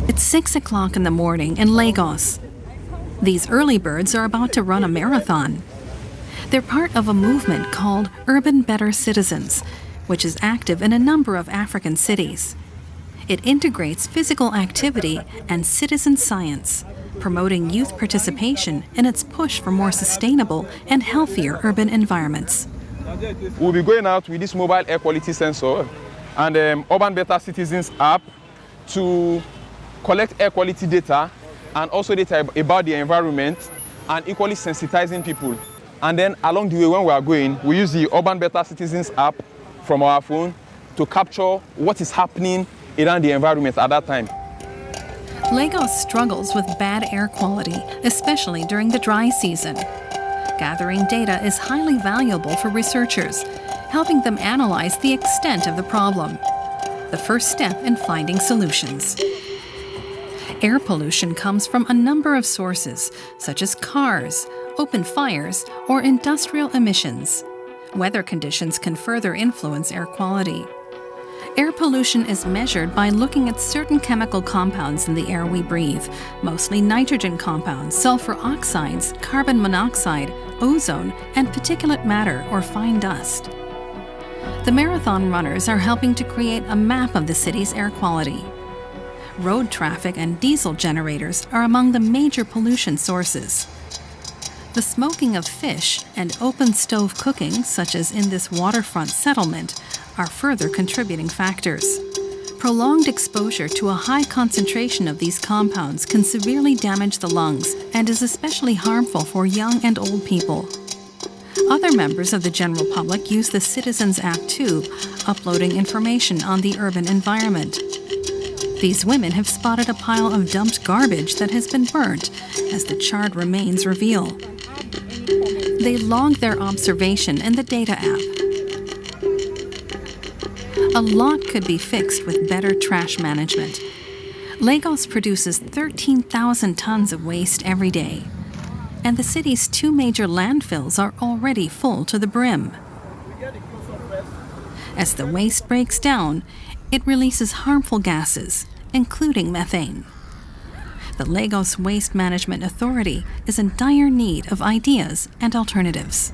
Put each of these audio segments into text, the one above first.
It's 6 o'clock in the morning in Lagos. These early birds are about to run a marathon. They're part of a movement called Urban Better Citizens, which is active in a number of African cities. It integrates physical activity and citizen science, promoting youth participation in its push for more sustainable and healthier urban environments. We'll be going out with this mobile air quality sensor and Urban Better Citizens app to collect air quality data and also data about the environment and equally sensitizing people. And then along the way when we are going, we use the Urban Better Citizens app from our phone to capture what is happening around the environment at that time. Lagos struggles with bad air quality, especially during the dry season. Gathering data is highly valuable for researchers, helping them analyze the extent of the problem, the first step in finding solutions. Air pollution comes from a number of sources, such as cars, open fires, or industrial emissions. Weather conditions can further influence air quality. Air pollution is measured by looking at certain chemical compounds in the air we breathe, mostly nitrogen compounds, sulfur oxides, carbon monoxide, ozone, and particulate matter or fine dust. The marathon runners are helping to create a map of the city's air quality. Road traffic and diesel generators are among the major pollution sources. The smoking of fish and open stove cooking, such as in this waterfront settlement, are further contributing factors. Prolonged exposure to a high concentration of these compounds can severely damage the lungs and is especially harmful for young and old people. Other members of the general public use the Citizens app too, uploading information on the urban environment. These women have spotted a pile of dumped garbage that has been burnt, as the charred remains reveal. They log their observation in the data app. A lot could be fixed with better trash management. Lagos produces 13,000 tons of waste every day, and the city's two major landfills are already full to the brim. As the waste breaks down, it releases harmful gases, including methane. The Lagos Waste Management Authority is in dire need of ideas and alternatives.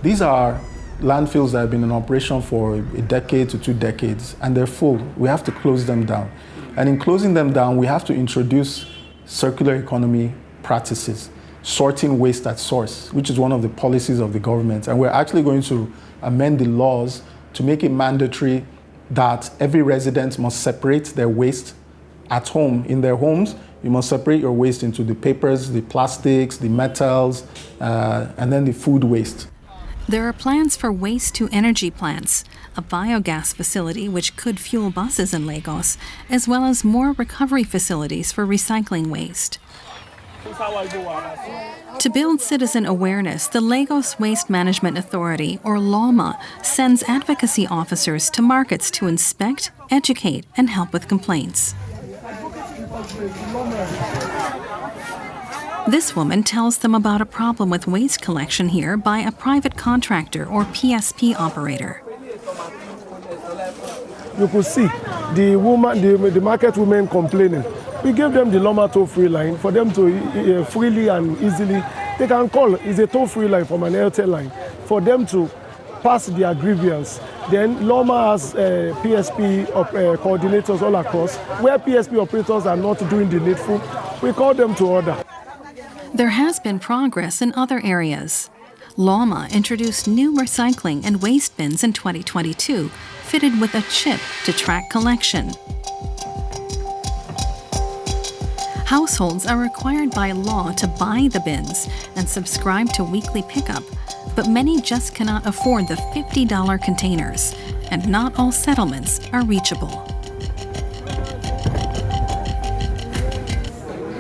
These are landfills that have been in operation for a decade to 2 decades, and they're full. We have to close them down. And in closing them down, we have to introduce circular economy practices, sorting waste at source, which is one of the policies of the government. And we're actually going to amend the laws to make it mandatory that every resident must separate their waste at home. In their homes, you must separate your waste into the papers, the plastics, the metals, and then the food waste. There are plans for waste-to-energy plants, a biogas facility which could fuel buses in Lagos, as well as more recovery facilities for recycling waste. To build citizen awareness, the Lagos Waste Management Authority, or LAWMA, sends advocacy officers to markets to inspect, educate, and help with complaints. This woman tells them about a problem with waste collection here by a private contractor or PSP operator. You could see the market women complaining. We gave them the LAWMA toll-free line for them to freely and easily, they can call. It's a toll-free line from an Airtel line for them to pass their grievance. Then LAWMA has PSP coordinators all across. Where PSP operators are not doing the needful, we call them to order. There has been progress in other areas. LAWMA introduced new recycling and waste bins in 2022, fitted with a chip to track collection. Households are required by law to buy the bins and subscribe to weekly pickup, but many just cannot afford the $50 containers, and not all settlements are reachable.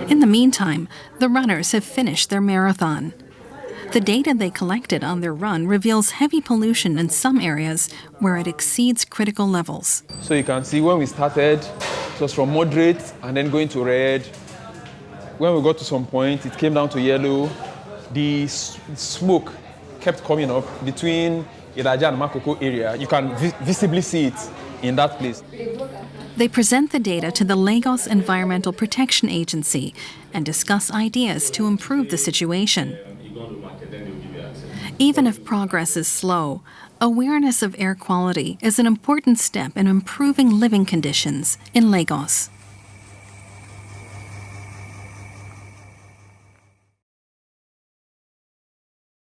In the meantime, the runners have finished their marathon. The data they collected on their run reveals heavy pollution in some areas where it exceeds critical levels. So you can see when we started, it was from moderate and then going to red. When we got to some point, it came down to yellow. The smoke kept coming up between Iraja and Makoko area. You can visibly see it in that place. They present the data to the Lagos Environmental Protection Agency and discuss ideas to improve the situation. Even if progress is slow, awareness of air quality is an important step in improving living conditions in Lagos.